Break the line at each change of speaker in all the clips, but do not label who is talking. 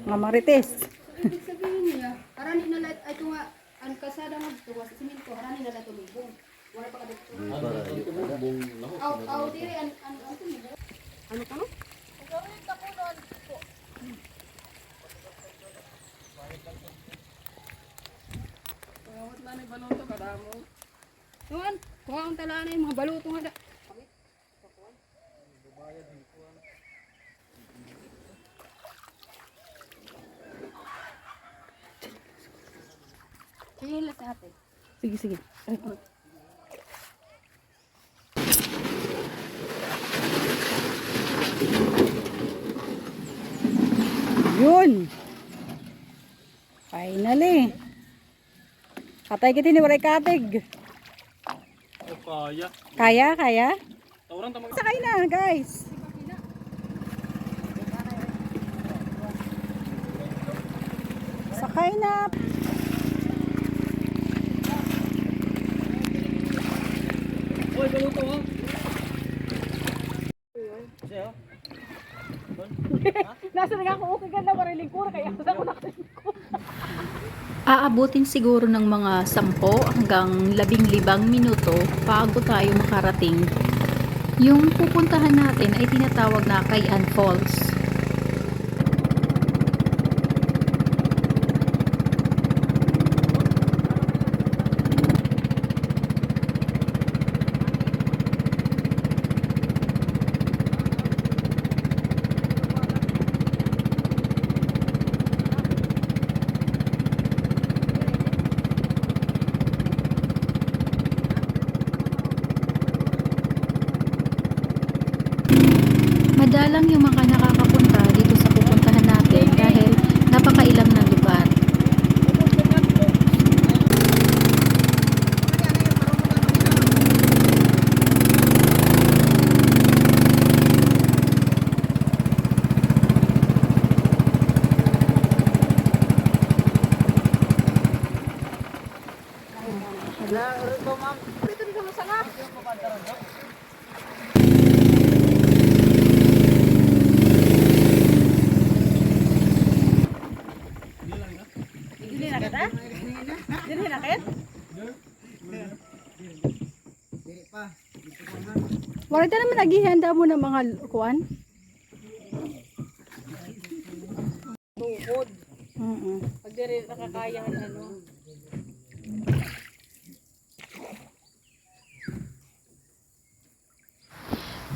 Mga marites.
Ibig sabihin niya, harani na lahat, ay ito nga, ang kasada mo dito, sa siminto, harani na lahat tumibong. Wala pa ka dito. Aw, diri, ano tumibong? Ano ka no? Kawat man ay baluto kadamo. Tuan, kuha ang talaan ay mga baluto nga da. Sige, lahat natin.
Sige, sige. Yun. Finally. Katay kita ni waray katig.
Kaya.
Kaya?
Tawaran tamang.
Sakay na, guys. Sakay na.
Oy, baluto ha. Siya.
Nasa nga ako okay ka na waray lingkura kaya ako na ko.
Aabutin siguro ng mga 10 hanggang 15 minuto bago tayo makarating. Yung pupuntahan natin ay tinatawag na Cayenne Falls. Madalang yung mga nakakapunta dito sa pupuntahan natin dahil napakailam ng lugar.
Ito dito mo sana.
Dili na kita? Dili na kit? Wala ta naman naghihanda mo ng mga kuan?
Tuhod.
Mm.
Pag diri nakakayahan ano.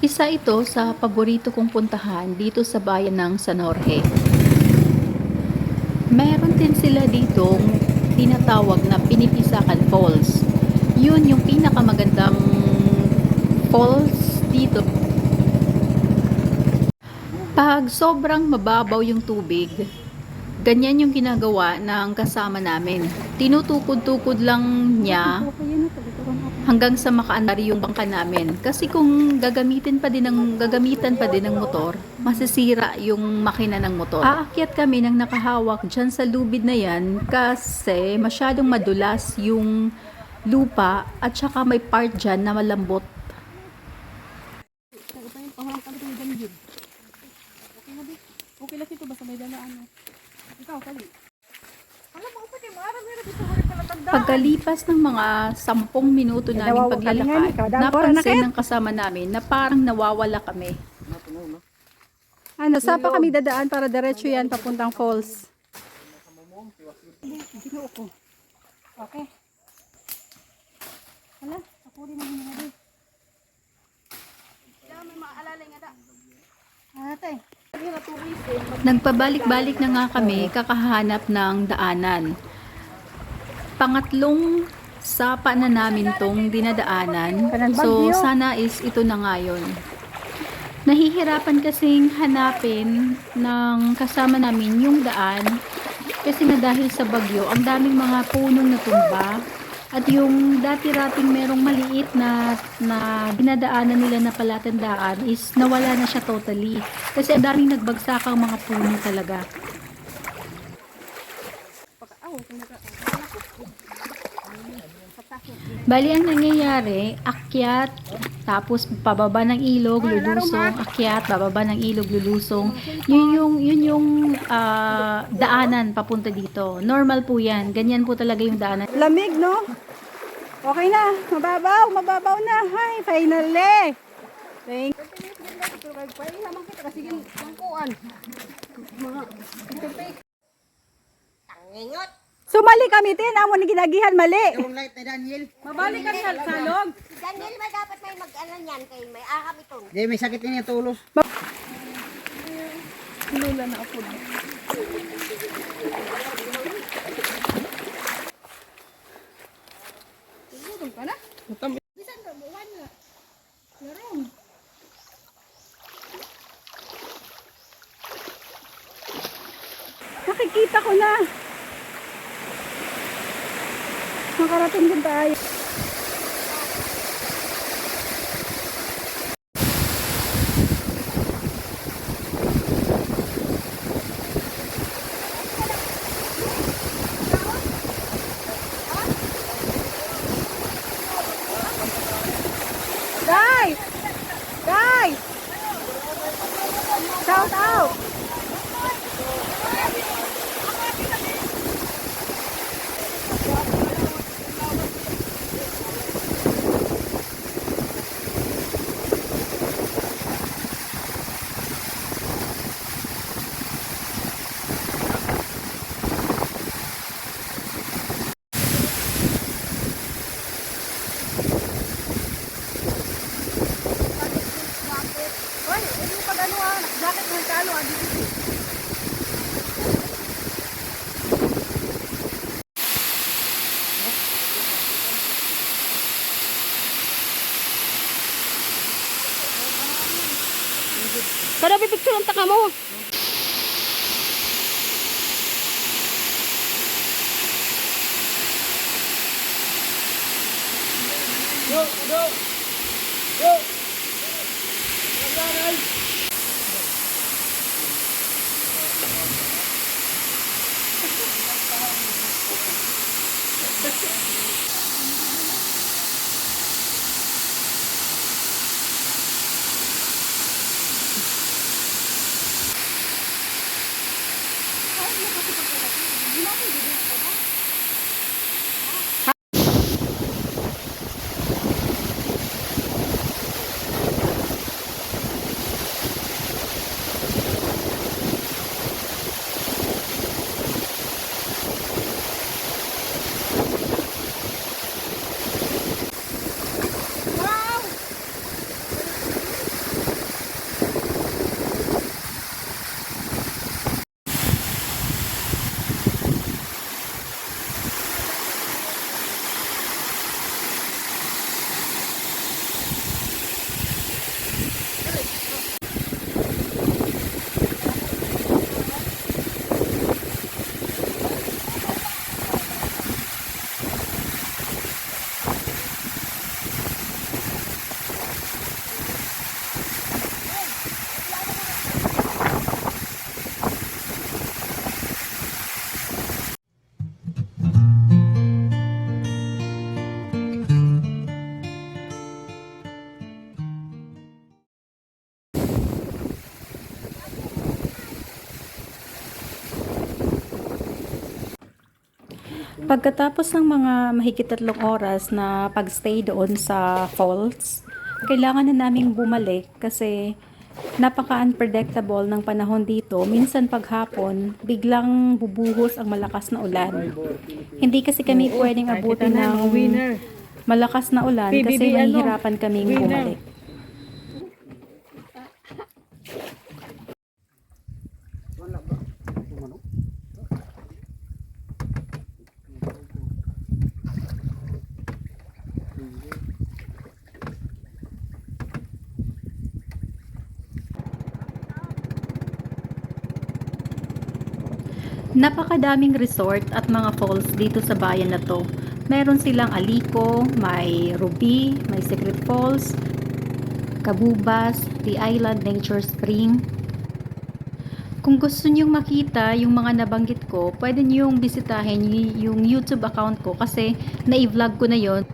Isa ito sa paborito kong puntahan dito sa bayan ng San Jorge. Meron din sila ditong tinatawag na Pinipisakan Falls. Yun yung pinakamagandang falls dito. Pag sobrang mababaw yung tubig, ganyan yung ginagawa ng kasama namin. Tinutukod-tukod lang niya hanggang sa makaandar yung bangka namin. Kasi kung gagamitan pa din ng motor, masisira yung makina ng motor. Aakyat kami ng nakahawak dyan sa lubid na yan kasi masyadong madulas yung lupa at saka may part dyan na malambot.
Okay lang ito basta may dalaan. Ikaw kali. Alam mo pa kay maara meron dito mo pala tanda.
Pagkalipas ng mga 10 minuto namin paglalakad, napansin ng kasama namin na parang nawawala kami.
Ano, saan pa kami dadaan para diretso yan papuntang falls?
Ginoo ko. Okay. Hala, ako din ang mga di. Kaya may maalalay nga da. Ate.
Nagpabalik-balik na nga kami kakahanap ng daanan. Pangatlong sapa na namin tong dinadaanan. So sana is ito na nga yun. Nahihirapan kasing hanapin ng kasama namin yung daan kasi na dahil sa bagyo, ang daming mga punong natumba. At yung dati-rating merong maliit na dinadaanan nila na palatandaan is nawala na siya totally. Kasi ang daming nagbagsak ang mga puno talaga. Bali ang nangyayari, akyat Tapos pababa ng ilog, lulusong, akyat, bababa ng ilog, lulusong. Yun yung daanan papunta dito. Normal po yan. Ganyan po talaga yung daanan.
Lamig, no? Okay na. Mababaw na. Hi, finally. Thank Sumali kami tin, amo ni ginagihan mali.
Mabalik ka sa salog.
Daniel, may dapat may mag-ano niyan kay may ahab ito.
Di, may sakit niya tulos.
Lula na ako. Tulog ka na? Bisan ka, buwan na. Larong.
Nakikita ko na. Makarating din tayo. Guys! Guys! Shout out!
Hoy, hindi pa gano jacket ng kano dito.
Kada pipicture ang taka mo.
Pagkatapos ng mga mahigit 3 oras na pagstay doon sa falls, kailangan na naming bumalik kasi napaka-unpredictable ng panahon dito. Minsan paghapon, biglang bubuhos ang malakas na ulan. Hindi kasi kami pwedeng abutin ng malakas na ulan kasi mahihirapan kaming bumalik. Napakadaming resort at mga falls dito sa bayan na to. Meron silang Alico, may Ruby, may Secret Falls, Kabubas, The Island Nature Spring. Kung gusto nyong makita yung mga nabanggit ko, pwede nyong bisitahin yung YouTube account ko kasi na-vlog ko na yon.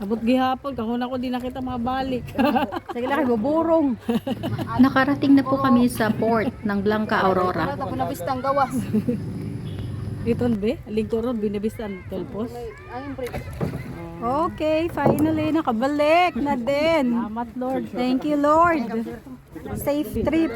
Abot gihapon, kahon ako di na kita mabalik.
Sige lang, buburong.
Nakarating na po kami sa port ng Blanca Aurora.
Tapos na bistang gawas.
Iton be, lingkuron binibisan tolpos.
Okay, finally, nakabalik na din.
Salamat Lord.
Thank you, Lord. Safe trip.